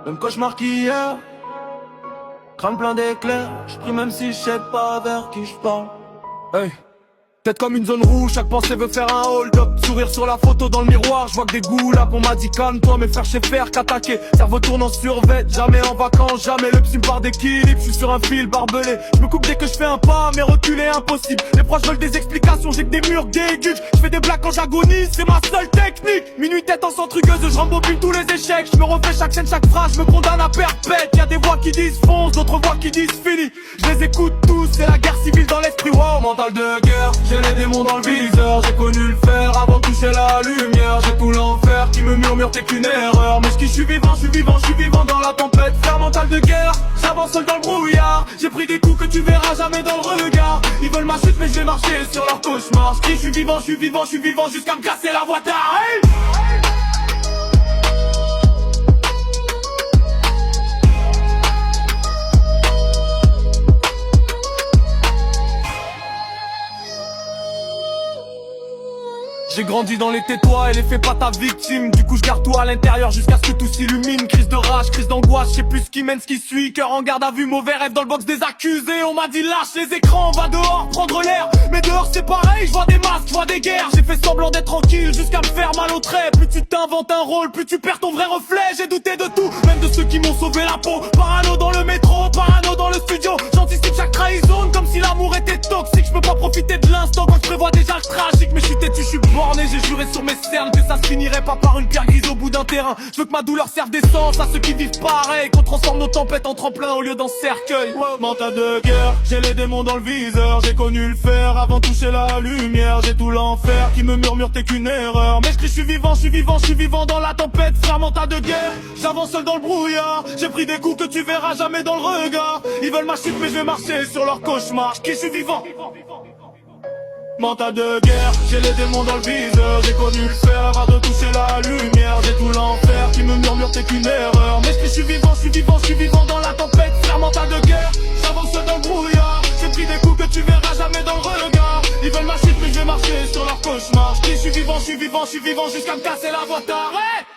Même cauchemar qu'hier, crâne plein d'éclairs. J'prie même si j'sais pas vers qui j'parle. Hey. Tête comme une zone rouge, chaque pensée veut faire un hold-up. Sourire sur la photo dans le miroir, je vois que des goulas. On m'a dit calme-toi, mais faire chez faire qu'attaquer. Cerveau tourne en survêt, jamais en vacances, jamais le psy me part d'équilibre. Je suis sur un fil barbelé, je me coupe dès que je fais un pas, mais reculer impossible. Les proches veulent des explications, j'ai que des murs, des guides. Je fais des blagues quand j'agonise, c'est ma seule technique. Minuit tête en centrifugeuse, je rembobine tous les échecs. Je me refais chaque scène, chaque phrase, je me condamne à perpète. Y'a des voix qui disent fonce, d'autres voix qui disent fini. Je les écoute tous, c'est la guerre civile dans l'esprit. Wow, mental de guerre, j'ai les démons dans le viseur. J'ai connu le fer avant de toucher la lumière. J'ai tout l'enfer qui me murmure t'es qu'une erreur. Mais je suis vivant, je suis vivant, je suis vivant dans la tempête. Frère mental de guerre, j'avance seul dans le brouillard. J'ai pris des coups que tu verras jamais dans le regard. Ils veulent ma chute mais je vais marcher sur leur cauchemar. Je suis vivant, je suis vivant, je suis vivant jusqu'à me casser la voix tard. Hey! J'ai grandi dans les tais-toi et les fais pas ta victime. Du coup je garde tout à l'intérieur jusqu'à ce que tout s'illumine. Crise de rage, crise d'angoisse, je sais plus ce qui mène, ce qui suit. Cœur en garde à vue, mauvais rêve dans le box des accusés. On m'a dit lâche les écrans, va dehors prendre l'air. Mais dehors c'est pareil, je vois des masques, je vois des guerres. J'ai fait semblant d'être tranquille jusqu'à me faire mal au trait. Plus tu t'inventes un rôle, plus tu perds ton vrai reflet. J'ai douté de tout, même de ceux qui m'ont sauvé la peau. Parano dans le métro, parano dans le studio. J'anticipe chaque trahison comme si l'amour était toxique. Je peux pas profiter de l'instant quand je prévois déjà le tragique. Mais je suis têtu, je suis borné, j'ai juré sur mes cernes que ça se finirait pas par une pierre grise au bout d'un terrain. Je veux que ma douleur serve d'essence à ceux qui vivent pareil, qu'on transforme nos tempêtes en tremplin au lieu d'un cercueil. Mental de guerre, j'ai les démons dans le viseur. J'ai connu le fer avant de toucher la lumière. J'ai tout l'enfer qui me murmure t'es qu'une erreur. Mais je suis vivant, je suis vivant, je suis vivant dans la tempête. Frère mental de guerre, j'avance seul dans le brouillard. J'ai pris des coups que tu verras jamais dans le regard. Ils veulent ma chute mais je vais marcher sur leur cauchemar. Je suis vivant. Mental de guerre, j'ai les démons dans le viseur. J'ai connu le fer avant de toucher la lumière. J'ai tout l'enfer qui me murmure t'es qu'une erreur. Mais je suis vivant, je suis vivant, je suis vivant dans la tempête. Frère mental de guerre, j'avance seul dans le brouillard. J'ai pris des coups que tu verras jamais dans le regard. Ils veulent ma chute mais je vais marcher sur leur cauchemar. Je suis vivant, je suis vivant, je suis vivant jusqu'à me casser la voix tard. Hey!